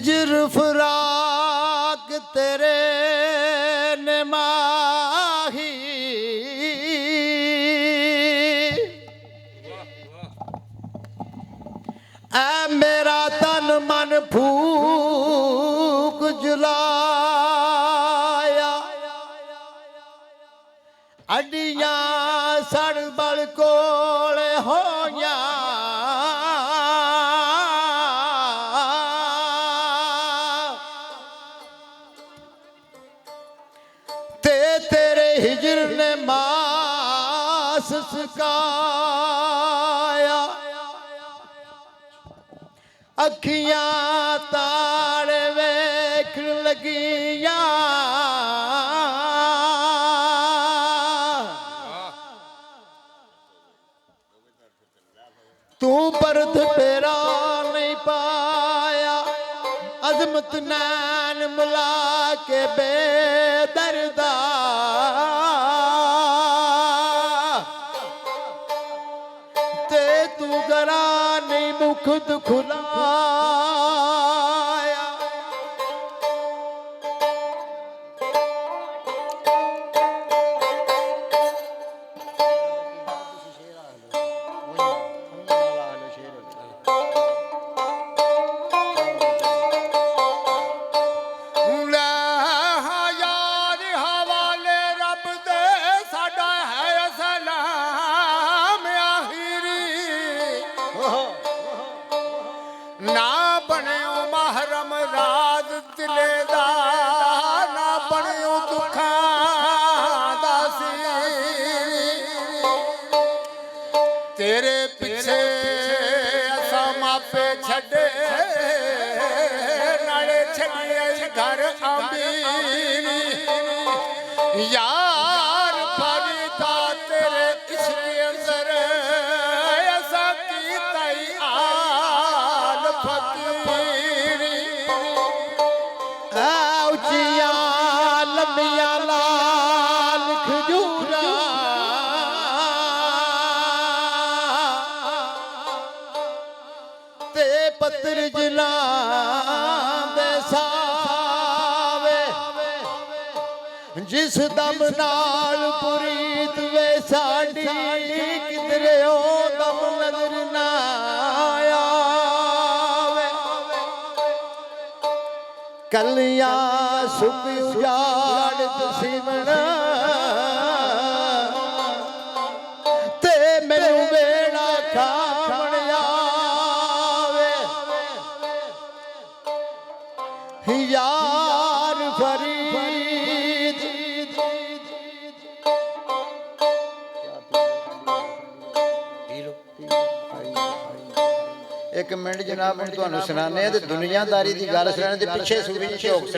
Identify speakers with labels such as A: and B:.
A: हिजर फराक तेरे ने माही ऐ मेरा तन मन फूक जलाया अड्डियां सड़ बल कोल होया तेरे हिजर ने मास सकाया अखियां तारे वेखण लगियां तू परत तेरा नहीं पाया अजमत नैन मिला के बेदर्दा ते तू गरा नहीं मुख दुखलाया ना बनियो महरम राज दिले दा ना बनियो दुखां दा सी तेरे पिछे असा मापे छड़े नाले छड़िए घर आंबी यार फरीदा तेरे इश्क अंदर असा कीता ही आल फकीरी उचिया लंबिया लाल खजूरा ते पत्तर जिला दे सावे जिस दम नाल पुरीत वे साडी किधरे ओ दम नजर ना आवे कलियां सुख उजाड़ सिमण ते मैनू वेड़ा खावण आवे यार फरीद
B: एक मिनट जनाब हम तुहानू सुनाने ते दुनियादारी की गल सुनाने ते पिछे सूरज झोक